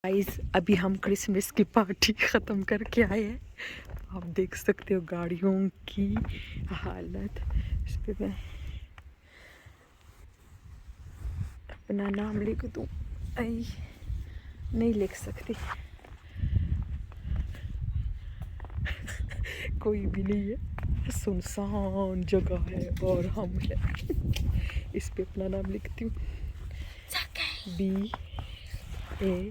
Guys अभी हम Christmas की पार्टी ख़त्म करके आए हैं। आप देख सकते हो गाड़ियों की हालत। इस पे मैं अपना नाम लिख दूँ, आई नहीं लिख सकती, कोई भी नहीं है, सुनसान जगह है और हम हैं। इस पे अपना नाम लिखती हूँ, BABY।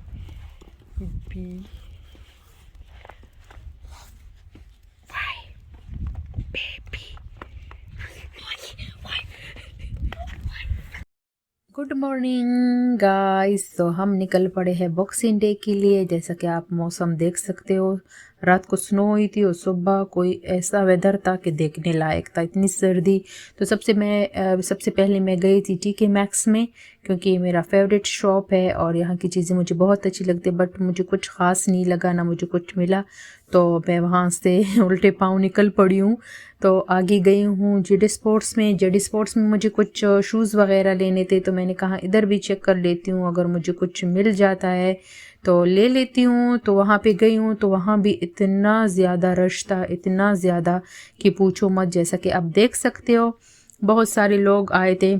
Good morning guys. तो हम निकल पड़े हैं बॉक्सिंग डे के लिए। जैसा कि आप मौसम देख सकते हो, रात को स्नो हुई थी और सुबह कोई ऐसा वेदर था कि देखने लायक था, इतनी सर्दी। तो सबसे पहले मैं गई थी TK Maxx में, क्योंकि ये मेरा फेवरेट शॉप है और यहाँ की चीज़ें मुझे बहुत अच्छी लगती है। बट मुझे कुछ ख़ास नहीं लगा, ना मुझे कुछ मिला, तो मैं वहाँ से उल्टे पाँव निकल पड़ी हूँ। तो आगे गई हूँ JD स्पोर्ट्स में। JD स्पोर्ट्स में मुझे कुछ शूज़ वगैरह लेने थे, तो मैंने कहा इधर भी चेक कर लेती हूँ, अगर मुझे कुछ मिल जाता है तो ले लेती हूँ। तो वहाँ पे गई हूँ तो वहाँ भी इतना ज़्यादा रश था, इतना ज़्यादा कि पूछो मत। जैसा कि आप देख सकते हो, बहुत सारे लोग आए थे।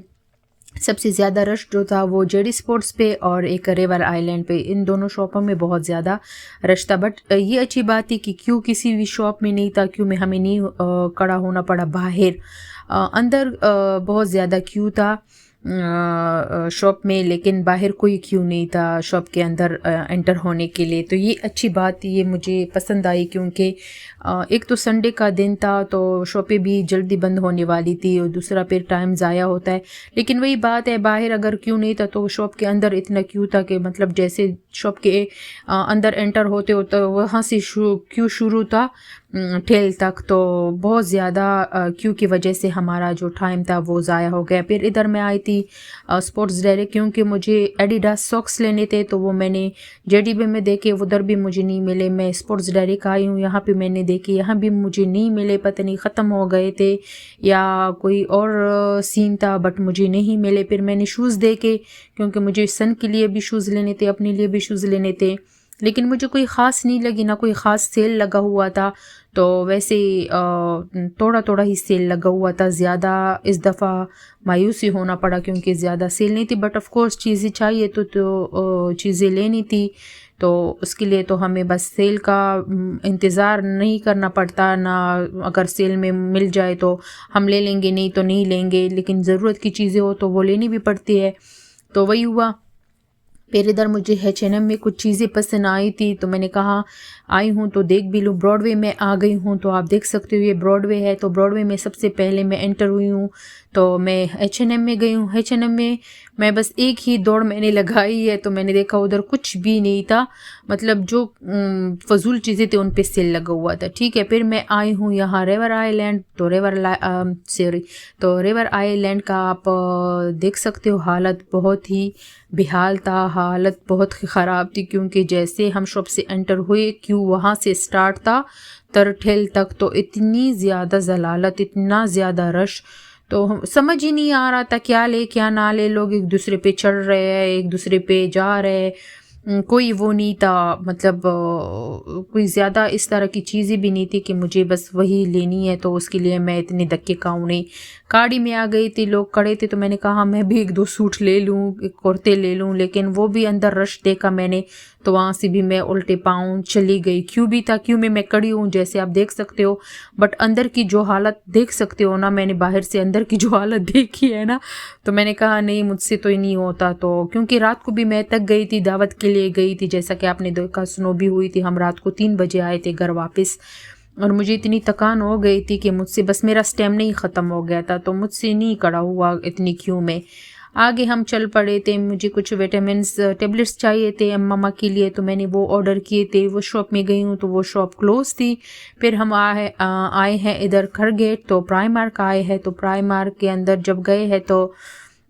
सबसे ज़्यादा रश जो था वो JD स्पोर्ट्स पे और एक रिवर आइलैंड पे, इन दोनों शॉपों में बहुत ज़्यादा रश था। बट ये अच्छी बात थी कि क्यों किसी भी शॉप में नहीं था, क्यों में हमें नहीं खड़ा होना पड़ा बाहर। अंदर बहुत ज़्यादा क्यू था शॉप में, लेकिन बाहर कोई क्यू नहीं था शॉप के अंदर एंटर होने के लिए। तो ये अच्छी बात, ये मुझे पसंद आई, क्योंकि एक तो संडे का दिन था तो शॉपें भी जल्दी बंद होने वाली थी और दूसरा फिर टाइम ज़ाया होता है। लेकिन वही बात है, बाहर अगर क्यू नहीं था तो शॉप के अंदर इतना क्यू था कि मतलब जैसे शॉप के अंदर एंटर होते हो तो वहाँ से क्यू शुरू था ठेल तक। तो बहुत ज़्यादा क्यू की वजह से हमारा जो टाइम था वो ज़ाया हो गया। फिर इधर मैं आई थी स्पोर्ट्स डायरेक्ट, क्योंकि मुझे एडिडास सॉक्स लेने थे, तो वो मैंने JD में देखे, उधर भी मुझे नहीं मिले। मैं स्पोर्ट्स डायरेक्ट आई हूँ, यहाँ पे मैंने देखे, यहाँ भी मुझे नहीं मिले, पता नहीं ख़त्म हो गए थे या कोई और सीन था, बट मुझे नहीं मिले। फिर मैंने शूज़ देखे, क्योंकि मुझे सन के लिए भी शूज़ लेने थे, अपने लिए भी शूज़ लेने थे, लेकिन मुझे कोई ख़ास नहीं लगी, ना कोई ख़ास सेल लगा हुआ था। तो वैसे थोड़ा थोड़ा ही सेल लगा हुआ था, ज़्यादा इस दफ़ा मायूसी होना पड़ा क्योंकि ज़्यादा सेल नहीं थी। बट ऑफ़ कोर्स चीज़ें चाहिए तो चीज़ें लेनी थी, तो उसके लिए तो हमें बस सेल का इंतज़ार नहीं करना पड़ता ना। अगर सेल में मिल जाए तो हम ले लेंगे, नहीं तो नहीं लेंगे, लेकिन ज़रूरत की चीज़ें हो तो वो लेनी भी पड़ती है। तो वही हुआ। फिर इधर मुझे H&M में कुछ चीज़ें पसंद आई थी, तो मैंने कहा आई हूँ तो देख भी लूँ। ब्रॉडवे में आ गई हूँ, तो आप देख सकते हो ये ब्रॉडवे है। तो ब्रॉडवे में सबसे पहले मैं एंटर हुई हूँ, तो मैं H&M में गई हूँ। H&M में मैं बस एक ही दौड़ मैंने लगाई है, तो मैंने देखा उधर कुछ भी नहीं था, मतलब जो फजूल चीज़ें थे उन पे सेल लगा हुआ था। ठीक है, फिर मैं आई हूँ यहाँ रिवर आइलैंड। तो रिवर आइलैंड का आप देख सकते हो, हालत बहुत ही बेहाल था, हालत बहुत ख़राब थी, क्योंकि जैसे हम शॉप से एंटर हुए क्यों वहाँ से स्टार्ट था तरठेल तक, तो इतनी ज़्यादा ज़लालत, इतना ज़्यादा रश, तो समझ ही नहीं आ रहा था क्या ले क्या ना ले। लोग एक दूसरे पे चढ़ रहे हैं, एक दूसरे पे जा रहे हैं, कोई वो नहीं था, मतलब कोई ज़्यादा इस तरह की चीज़ें भी नहीं थी कि मुझे बस वही लेनी है, तो उसके लिए मैं इतने धक्के खाऊं नहीं। गाड़ी में आ गई थी, लोग खड़े थे, तो मैंने कहा मैं भी एक दो सूट ले लूँ, एक कुर्ते ले लूँ, लेकिन वो भी अंदर रश देखा मैंने, तो वहाँ से भी मैं उल्टे पाँव चली गई। क्यों भी था, क्यों में मैं खड़ी हूँ जैसे आप देख सकते हो, बट अंदर की जो हालत देख सकते हो ना, मैंने बाहर से अंदर की जो हालत देखी है ना, तो मैंने कहा नहीं मुझसे तो ही नहीं होता। तो क्योंकि रात को भी मैं थक गई थी, दावत के लिए गई थी, जैसा कि आपने देखा स्नो भी हुई थी। हम रात को 3 बजे आए थे घर वापस, और मुझे इतनी थकान हो गई थी कि मुझसे बस मेरा स्टेमिना ही ख़त्म हो गया था, तो मुझसे नहीं खड़ा हुआ इतनी क्यू में। आगे हम चल पड़े थे, मुझे कुछ विटामिन्स टेबलेट्स चाहिए थे मम्मा के लिए, तो मैंने वो ऑर्डर किए थे। वो शॉप में गई हूँ तो वो शॉप क्लोज थी। फिर हम आए हैं इधर खरगेट, तो प्राइमार्क आए हैं। तो प्राइमार्क के अंदर जब गए हैं तो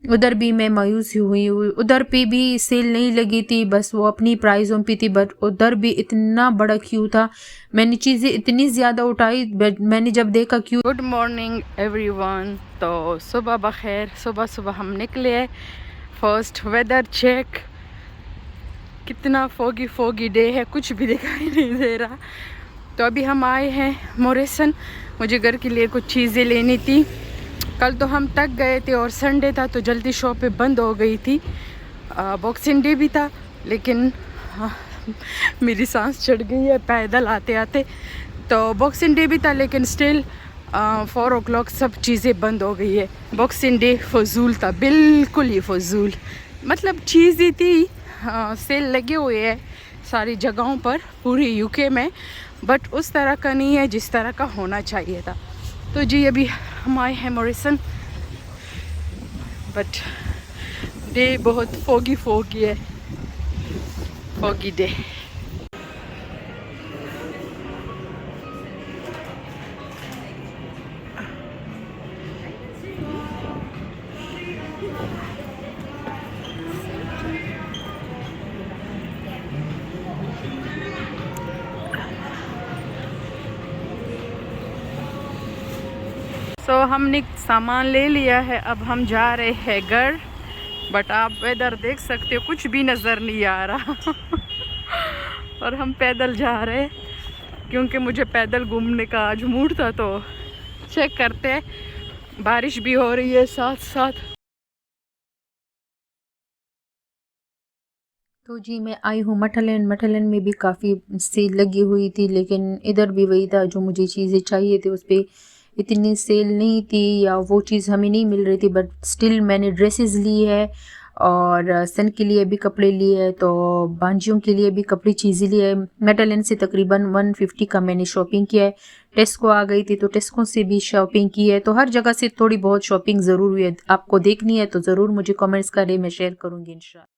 उधर भी मैं मायूस हुई। उधर पे भी सेल नहीं लगी थी, बस वो अपनी प्राइसों पे थी, बट उधर भी इतना बड़ा क्यू था। मैंने चीज़ें इतनी ज़्यादा उठाई, मैंने जब देखा क्यू। Good morning everyone. तो सुबह बखैर, सुबह सुबह हम निकले फर्स्ट वेदर चेक। کتنا فوگی ڈے ہے, کچھ بھی دکھائی نہیں دے رہا. تو ابھی ہم آئے ہیں موریسن, مجھے گھر کے لیے کچھ چیزیں لینی تھی. کل تو ہم تک گئے تھے اور سنڈے تھا تو جلدی شاپیں بند ہو گئی تھی. باکسنگ ڈے بھی تھا لیکن میری سانس چڑھ گئی ہے پیدل آتے آتے. تو باکسنگ ڈے بھی تھا لیکن اسٹل 4 o'clock سب چیزیں بند ہو گئی ہے. باکسنگ ڈے فضول تھا, بالکل ہی فضول. مطلب چیزیں تھی, سیل لگے ہوئے ہے ساری جگہوں پر پوری UK میں, بٹ اس طرح کا نہیں ہے جس طرح کا ہونا چاہیے تھا. تو جی ابھی ہم آئے ہیں موریسن, بٹ ڈے بہت فوگی ہے, فوگی ڈے. سو ہم نے سامان لے لیا ہے, اب ہم جا رہے ہیں گھر. بٹ آپ ویدر دیکھ سکتے ہو, کچھ بھی نظر نہیں آ رہا. اور ہم پیدل جا رہے کیونکہ مجھے پیدل گھومنے کا آج موڈ تھا. تو چیک کرتے, بارش بھی ہو رہی ہے ساتھ ساتھ. تو جی میں آئی ہوں مٹھلن میں بھی کافی سیل لگی ہوئی تھی, لیکن ادھر بھی وہی تھا, جو مجھے چیزیں چاہیے تھی اس پہ اتنی سیل نہیں تھی یا وہ چیز ہمیں نہیں مل رہی تھی. بٹ سٹل میں نے ڈریسز لی ہے اور سن کے لیے بھی کپڑے لیے ہے, تو بانجیوں کے لیے بھی کپڑی چیزیں لی ہے. میٹلن سے تقریباً 150 کا میں نے شاپنگ کیا ہے. ٹیسکو آ گئی تھی تو ٹیسکو سے بھی شاپنگ کی ہے. تو ہر جگہ سے تھوڑی بہت شاپنگ ضرور ہوئی ہے. آپ کو دیکھنی ہے تو ضرور مجھے کمنٹس کریں, میں شیئر کروں گی انشاءاللہ.